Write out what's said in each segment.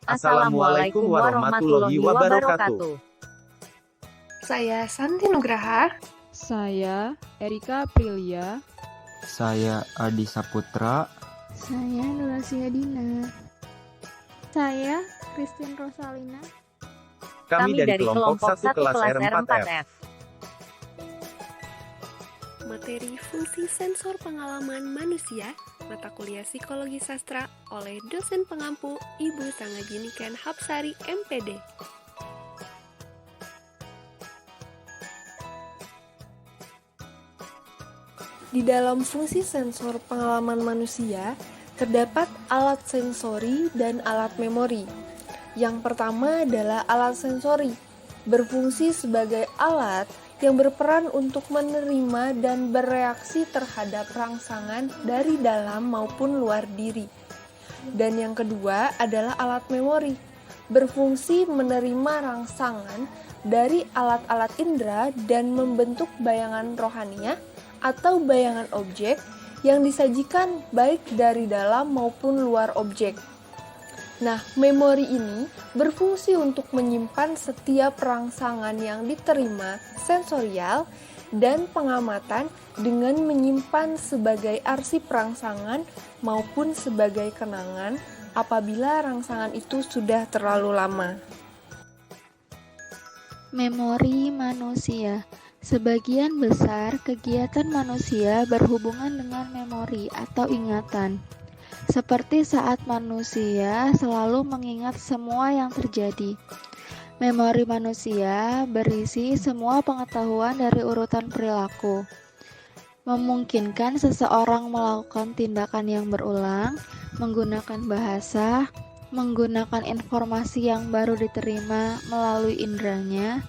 Assalamualaikum warahmatullahi wabarakatuh. Saya Santi Nugraha. Saya Erika Aprilia. Saya Adi Saputra. Saya Nurasia Dina. Saya Christine Rosalina. Kami dari kelompok 1 kelas R4F. Materi fungsi sensor pengalaman manusia, mata kuliah psikologi sastra oleh dosen pengampu Ibu Sangajiniken Hapsari MPD. Di dalam fungsi sensor pengalaman manusia, terdapat alat sensori dan alat memori. Yang pertama adalah alat sensori, berfungsi sebagai alat yang berperan untuk menerima dan bereaksi terhadap rangsangan dari dalam maupun luar diri. Dan yang kedua adalah alat memori, berfungsi menerima rangsangan dari alat-alat indera dan membentuk bayangan rohaniah atau bayangan objek yang disajikan baik dari dalam maupun luar objek. Nah, memori ini berfungsi untuk menyimpan setiap rangsangan yang diterima sensorial dan pengamatan dengan menyimpan sebagai arsip rangsangan maupun sebagai kenangan apabila rangsangan itu sudah terlalu lama. Memori manusia. Sebagian besar kegiatan manusia berhubungan dengan memori atau ingatan. Seperti saat manusia selalu mengingat semua yang terjadi. Memori manusia berisi semua pengetahuan dari urutan perilaku. Memungkinkan seseorang melakukan tindakan yang berulang, menggunakan bahasa, menggunakan informasi yang baru diterima melalui inderanya,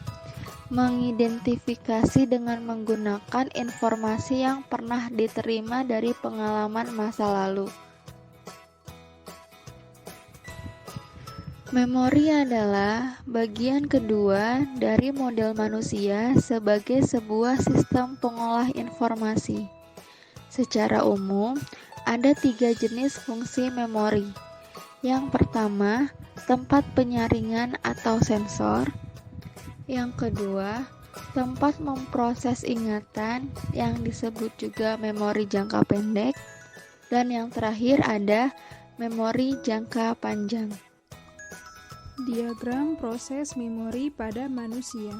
mengidentifikasi dengan menggunakan informasi yang pernah diterima dari pengalaman masa lalu. Memori adalah bagian kedua dari model manusia sebagai sebuah sistem pengolah informasi. Secara umum, ada 3 jenis fungsi memori. Yang pertama, tempat penyaringan atau sensor. Yang kedua, tempat memproses ingatan yang disebut juga memori jangka pendek. Dan yang terakhir ada memori jangka panjang. Diagram proses memori pada manusia.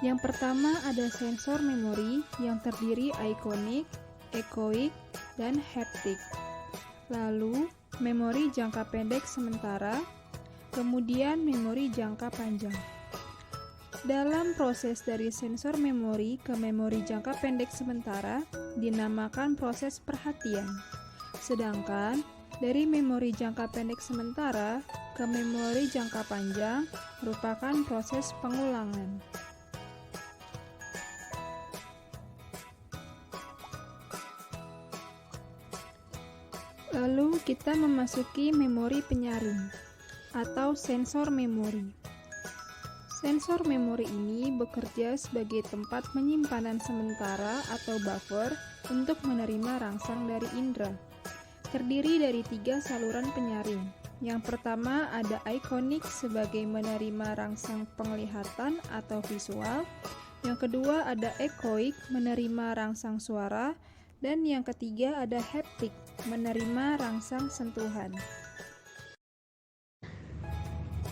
Yang pertama ada sensor memori yang terdiri ikonik, ekoik, dan haptik. Lalu, memori jangka pendek sementara, kemudian memori jangka panjang. Dalam proses dari sensor memori ke memori jangka pendek sementara dinamakan proses perhatian. Sedangkan dari memori jangka pendek sementara ke memori jangka panjang merupakan proses pengulangan. Lalu kita memasuki memori penyaring atau sensor memori. Sensor memori ini bekerja sebagai tempat penyimpanan sementara atau buffer untuk menerima rangsang dari indera. Terdiri dari 3 saluran penyaring. Yang pertama ada ikonik sebagai menerima rangsang penglihatan atau visual. Yang kedua ada ekoik menerima rangsang suara. Dan yang ketiga ada haptik menerima rangsang sentuhan.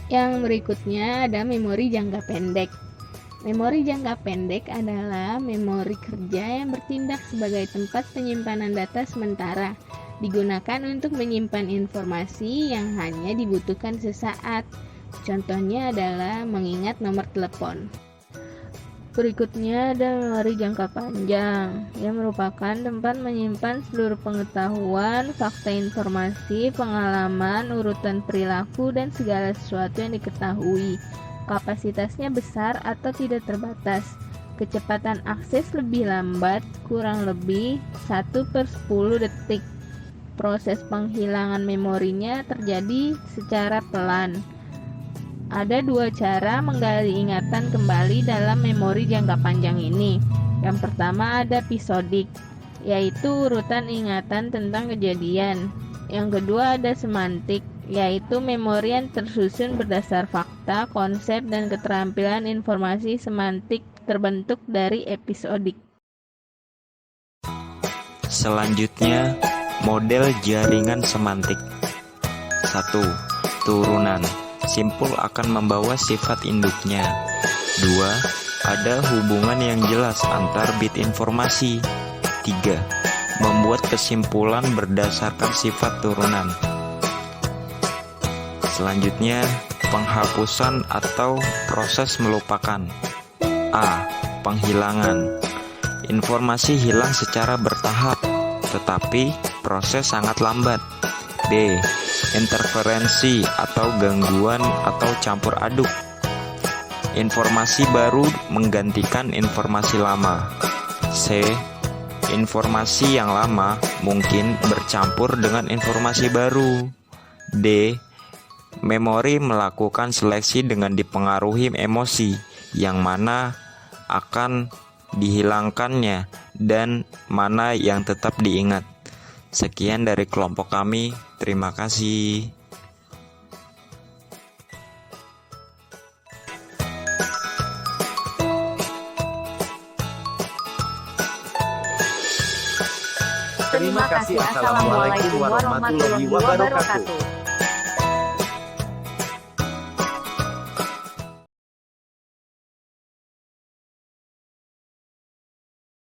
Yang berikutnya ada memori jangka pendek. Memori jangka pendek adalah memori kerja yang bertindak sebagai tempat penyimpanan data sementara. Digunakan untuk menyimpan informasi yang hanya dibutuhkan sesaat. Contohnya adalah mengingat nomor telepon. Berikutnya ada memori jangka panjang, yang merupakan tempat menyimpan seluruh pengetahuan, fakta informasi, pengalaman, urutan perilaku, dan segala sesuatu yang diketahui. Kapasitasnya besar atau tidak terbatas. Kecepatan akses lebih lambat, kurang lebih 1/10 detik. Proses penghilangan memorinya terjadi secara pelan. Ada 2 cara menggali ingatan kembali dalam memori jangka panjang ini. Yang pertama ada episodik, yaitu urutan ingatan tentang kejadian. Yang kedua ada semantik, yaitu memori yang tersusun berdasar fakta, konsep, dan keterampilan informasi semantik terbentuk dari episodik. Selanjutnya, model jaringan semantik. 1. Turunan. Simpul akan membawa sifat induknya. 2. Ada hubungan yang jelas antar bit informasi. 3. Membuat kesimpulan berdasarkan sifat turunan. Selanjutnya, penghapusan atau proses melupakan. A. Penghilangan. Informasi hilang secara bertahap, tetapi proses sangat lambat. B. Interferensi atau gangguan atau campur aduk. Informasi baru menggantikan informasi lama. C. Informasi yang lama mungkin bercampur dengan informasi baru. D. Memori melakukan seleksi dengan dipengaruhi emosi, yang mana akan dihilangkannya dan mana yang tetap diingat. Sekian dari kelompok kami, terima kasih. Terima kasih. Assalamualaikum warahmatullahi wabarakatuh.